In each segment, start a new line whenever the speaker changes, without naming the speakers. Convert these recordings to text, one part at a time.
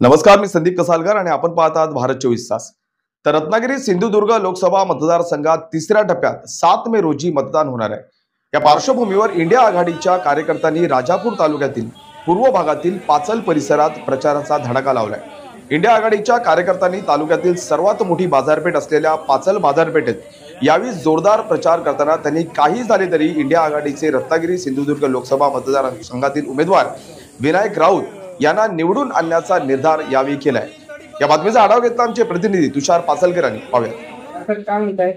नमस्कार, मी संदीप कसालकर आणि आपण पाहत आहात भारत 24 तास। तर रत्नागिरी सिंधुदुर्ग लोकसभा मतदारसंघात तिसऱ्या टप्प्यात 7 मे रोजी मतदान होणार आहे। या पार्श्वभूमीवर इंडिया आघाडीच्या कार्यकर्त्यांनी राजापूर तालुक्यातील पूर्व भागातील पाचल परिसरात प्रचाराचा धडाका लावलाय। इंडिया आघाडीच्या कार्यकर्त्यांनी तालुक्यातील सर्वात मोठी बाजारपेठ असलेल्या पाचल बाजारपेठेत यावेळी जोरदार प्रचार करताना त्यांनी काही झाले तरी इंडिया आघाडीचे रत्नागिरी सिंधुदुर्ग लोकसभा मतदारसंघातील उमेदवार विनायक राऊत यांना निवडून आणण्याचा निर्धार यावेळी केलाय। या बातमीचा आढावा घेतला आमचे प्रतिनिधी तुषार पाचलकर यांनी। पाहूया
काय म्हणताय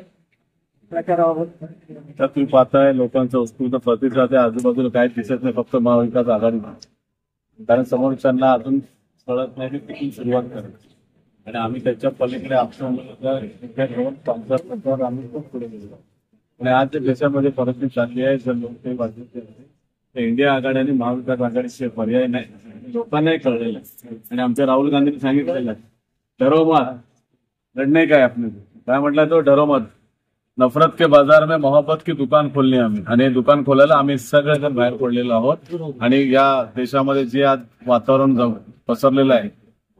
तर तुम्ही पाहताय लोकांचा उत्स्फूर्त प्रतिसाद आहे। आजूबाजूला काय दिसत नाही, फक्त महाविकास आघाडी, कारण समोरच्यांना अजून कळत नाही की तिथून सुरुवात करायची आणि आम्ही त्याच्या पलीकडे आमचं आम्ही खूप पुढे गेलो आणि आज देशामध्ये परिस्थिती चालली आहे। जर लोक काही वाटत इंडिया आघाडी आणि महाविकास आघाडीचे पर्याय नाही, लोकांनाही कळलेलं आहे आणि आमच्या राहुल गांधींनी सांगितलेलं आहे, डरो मत लढणे काय आपले काय म्हटलं तो डरो मत, नफरत के बाजार में मोहब्बत की दुकान खोलली आम्ही आणि दुकान खोलायला आम्ही सगळेजण बाहेर पडलेलो आहोत। आणि या देशामध्ये जे आज वातावरण पसरलेलं आहे,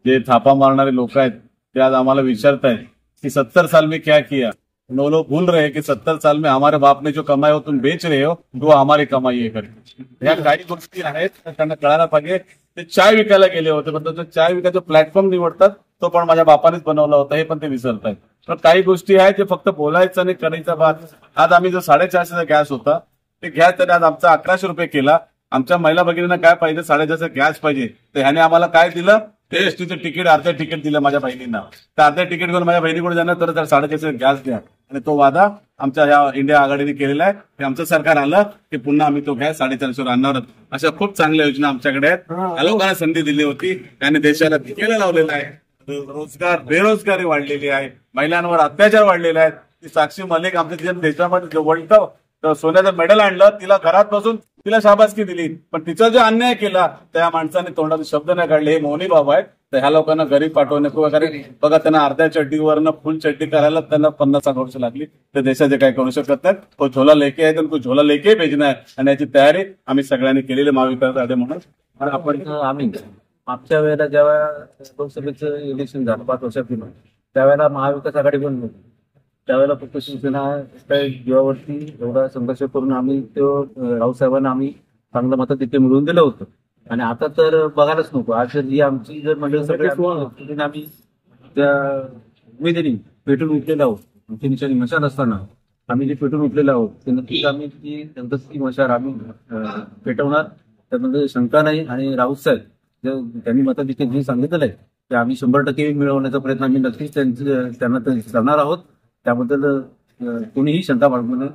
जे थापा मारणारे लोक आहेत ते आज आम्हाला विचारतायत की 70 साल में क्या किया। वो लोग भूल रहे कि 70 साल में हमारे बाप ने जो कमाई हो तुम बेच रहे हो, वो हमारी कमाई है करके। या काही गोष्टी आहेत त्यांना कळायला पाहिजे। ते चाय विकायला गेले होते, पण तो चाय विकायचा प्लॅटफॉर्म निवडतात तो पण माझ्या बापानेच बनवला होता, हे पण ते विसरतायत। तर काही गोष्टी आहेत जे फक्त बोलायचं आणि करायचा भाग। आज आम्ही जो 450चा गॅस होता ते गॅस त्याने आज आमचा 1100 रुपये केला। आमच्या महिला भगिनींना काय पाहिजे, 450 गॅस पाहिजे, तर ह्याने आम्हाला काय दिलं, ते एसटीचं तिकीट अर्ध्या तिकीट दिलं माझ्या बहिणींना। तर अर्ध्या तिकीट घेऊन माझ्या बहिणीकडे जाणार तर 450 गॅस द्या, आणि तो वादा आमच्या या इंडिया आघाडीने केलेला आहे की आमचं सरकार आलं की पुन्हा आम्ही तो गॅस 450 आणणार। अशा खूप चांगल्या योजना आमच्याकडे आहेत। या लोकांना संधी दिली होती, त्यांनी देशाला टिकेला लावलेला आहे। रोजगार बेरोजगारी वाढलेली आहे, महिलांवर अत्याचार वाढलेले आहेत। ती साक्षी मलिक आमच्या देशामध्ये वर्ल्ड कप सोन्याचं मेडल आणलं, तिला घरात बसून तिला शाबासकी दिली, पण तिचा जो अन्याय केला त्या माणसाने तोंडात शब्द नाही काढले। हे मोहनी बाबा आहेत, तर ह्या लोकांना घरी पाठवणे किंवा बघा त्यांना अर्ध्या चड्डीवरनं फुल चड्डी करायला त्यांना 50 वर्ष लागली, तर देशाचे काही करू शकत नाहीत। तो झोला लेके आहे, तो झोला लेके भेजना आहे आणि याची तयारी आम्ही सगळ्यांनी केलेली महाविकास आघाडी म्हणून।
आपण आम्ही मागच्या वेळेला जेव्हा लोकसभेचं इलेक्शन झालं 5 वर्षापूर्वी, त्यावेळेला महाविकास आघाडी पण नव्हती। त्यावेळेला फक्त शिवसेना जीवावरती एवढा संघर्ष करून आम्ही तो राऊसाहेबांना आम्ही चांगलं मतं तिथे मिळवून दिलं होतं। आणि आता तर बघायलाच नको, आज जी आमची जर मंडळी सगळी आम्ही त्या उमेदवारी पेटून उठलेलो आहोत। आमची निशाणी मशाल असताना आम्ही जे पेटून उठलेलो आहोत ते नक्कीच आम्ही ती मशाल आम्ही पेटवणार, त्यामध्ये शंका नाही। आणि राऊत साहेब त्यांनी मतं तिथे जे सांगितलेलं आहे ते आम्ही 100% मिळवण्याचा प्रयत्न आम्ही नक्कीच त्यांना करणार आहोत। त्याबद्दल कोणीही शंका बाळगू नये।